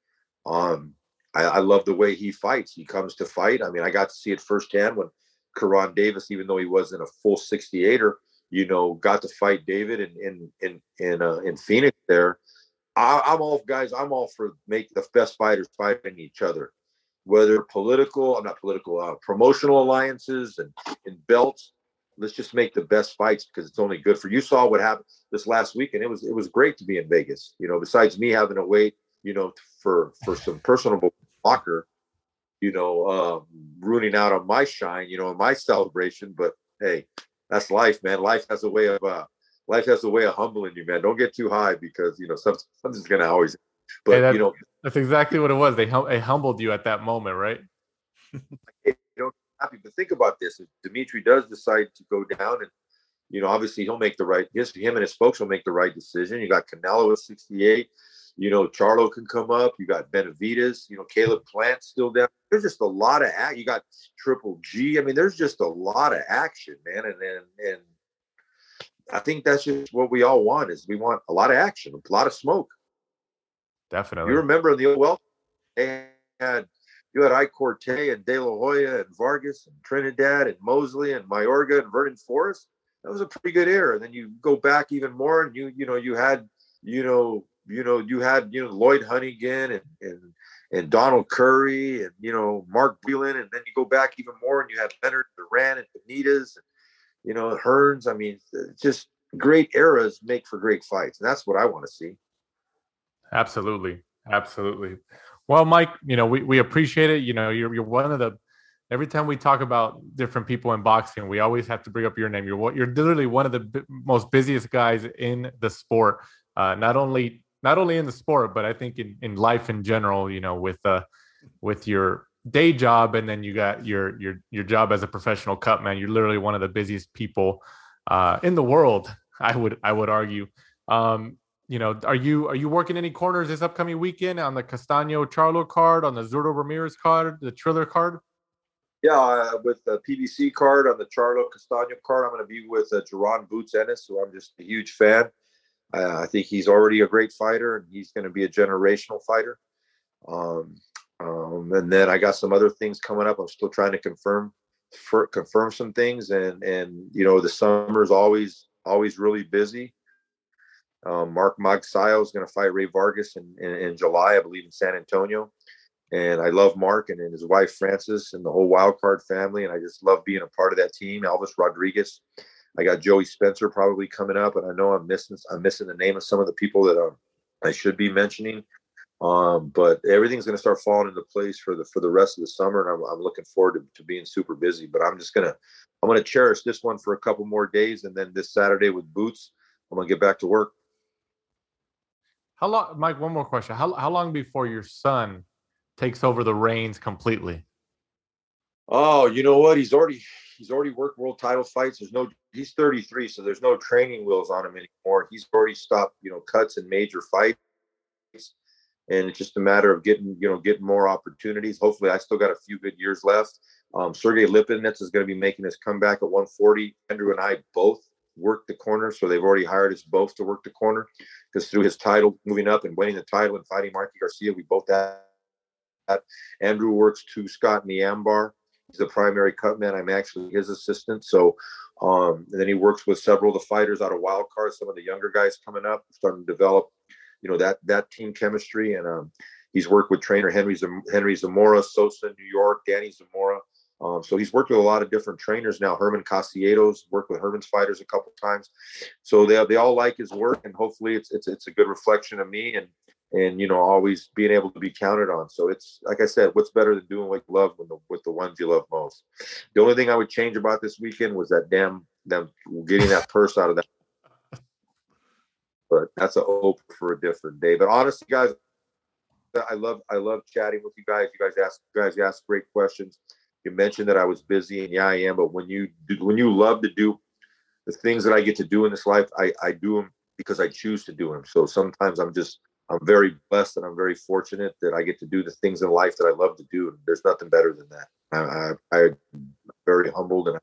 I love the way he fights. He comes to fight. I mean, I got to see it firsthand when Karan Davis, even though he wasn't a full 68er, got to fight David in Phoenix there. I'm all for make the best fighters fighting each other, whether promotional alliances and belts. Let's just make the best fights because it's only good for you. Saw what happened this last week, and it was great to be in Vegas. Besides me having to wait, for some personable blocker, ruining out on my shine, my celebration. But hey, that's life, man. Life has a way of humbling you, man. Don't get too high because something's gonna always. But hey, that's exactly what it was. They humbled you at that moment, right? Happy. But think about this: if Dmitry does decide to go down, and obviously he'll make him and his folks will make the right decision. You got Canelo at 68. Charlo can come up. You got Benavidez. Caleb Plant still down. There's just a lot of act. You got Triple G. I mean, there's just a lot of action, man. And I think that's just what we all want. Is we want a lot of action, a lot of smoke. Definitely. You remember in the old you had Ike Corte and De La Hoya and Vargas and Trinidad and Mosley and Mayorga and Vernon Forrest. that was a pretty good era. And then you go back even more, and you had Lloyd Hunnigan and Donald Curry and Mark Whelan, and then you go back even more, and you had Leonard Duran and Benitez and Hearns. I mean, just great eras make for great fights, and that's what I want to see. Absolutely. Well, Mike, we appreciate it. You're one of the. Every time we talk about different people in boxing, we always have to bring up your name. You're literally one of the most busiest guys in the sport. Not only in the sport, but I think in life in general. With your day job, and then you got your job as a professional cutman. You're literally one of the busiest people in the world. I would argue. Are you working any corners this upcoming weekend on the Castaño Charlo card, on the Zurdo Ramirez card, the Triller card? Yeah, with the PBC card on the Charlo Castaño card, I'm going to be with Jerron Boots Ennis, who I'm just a huge fan. I think he's already a great fighter, and he's going to be a generational fighter. And then I got some other things coming up. I'm still trying to confirm some things, and the summer's always really busy. Mark Magsayo is going to fight Ray Vargas in July, I believe, in San Antonio. And I love Mark and his wife Frances and the whole Wildcard family, and I just love being a part of that team. Elvis Rodriguez. I got Joey Spencer probably coming up, and I know I'm missing the name of some of the people that I should be mentioning. But everything's going to start falling into place for the rest of the summer, and I'm looking forward to being super busy. But I'm gonna cherish this one for a couple more days, and then this Saturday with Boots, I'm gonna get back to work. How long, Mike? One more question. How long before your son takes over the reins completely? Oh, you know what? He's already worked world title fights. He's 33, so there's no training wheels on him anymore. He's already stopped, cuts in major fights. And it's just a matter of getting more opportunities. Hopefully I still got a few good years left. Sergey Lipinets is going to be making his comeback at 140. Andrew and I both work the corner, so they've already hired us both to work the corner, because through his title, moving up and winning the title and fighting Marky Garcia, we both had. Andrew works to Scott Niambar. He's the primary cutman. I'm actually his assistant. So, and then he works with several of the fighters out of Wildcard, some of the younger guys coming up, starting to develop, that team chemistry. And he's worked with trainer Henry Zamora, Sosa in New York, Danny Zamora. So he's worked with a lot of different trainers now. Herman Casietos worked with Herman's fighters a couple times. So they all like his work, and hopefully it's a good reflection of me and always being able to be counted on. So it's like I said, what's better than doing what you love with the ones you love most? The only thing I would change about this weekend was that them getting that purse out of that. But that's a hope for a different day. But honestly, guys, I love chatting with you guys. You guys ask great questions. You mentioned that I was busy, and yeah, I am. But when you love to do the things that I get to do in this life, I do them because I choose to do them. So sometimes I'm very blessed, and I'm very fortunate that I get to do the things in life that I love to do. And there's nothing better than that. I'm very humbled, and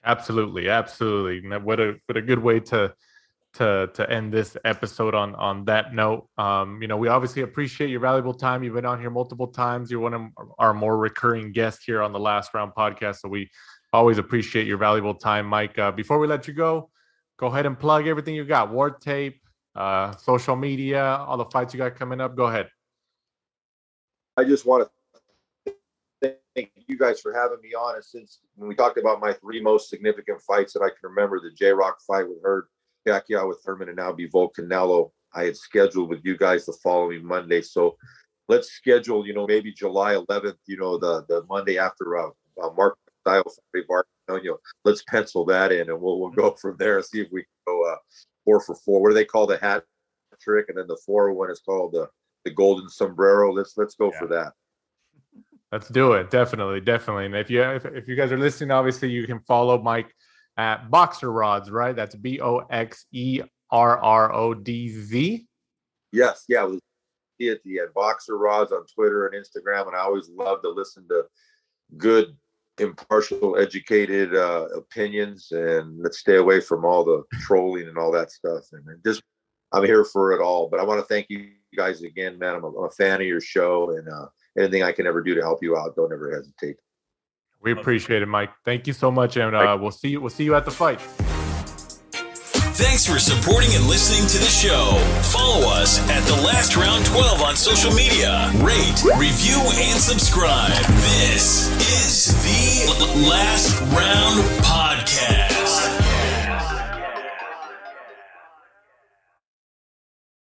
Absolutely. What a good way to end this episode on that note. We obviously appreciate your valuable time. You've been on here multiple times. You're one of our more recurring guests here on the Last Round podcast. So we always appreciate your valuable time, Mike. Before we let you go ahead and plug everything you got. War Tape, social media, all the fights you got coming up. Go ahead. I just want to thank you guys for having me on. And since when we talked about my three most significant fights that I can remember, the J-Rock fight with Hurd, Pacquiao with Thurman, and now Bivol Canelo, I had scheduled with you guys the following Monday. So let's schedule, maybe July 11th, the Monday after Mark Style. Let's pencil that in, and we'll go from there and see if we can go 4 for 4. What do they call the hat trick? And then the 4-1 is called the golden sombrero. Let's go for that. Let's do it. Definitely. And if you guys are listening, obviously you can follow Mike at Boxer Rods, right? That's BoxerRodz. Yes, yeah. At the Boxer Rods on Twitter and Instagram, and I always love to listen to good, impartial, educated opinions, and let's stay away from all the trolling and all that stuff. And I'm here for it all. But I want to thank you guys again, man. I'm a fan of your show, and anything I can ever do to help you out, don't ever hesitate. We appreciate it, Mike. Thank you so much, and we'll see you at the fight. Thanks for supporting and listening to the show. Follow us at The Last Round 12 on social media. Rate, review, and subscribe. This is The Last Round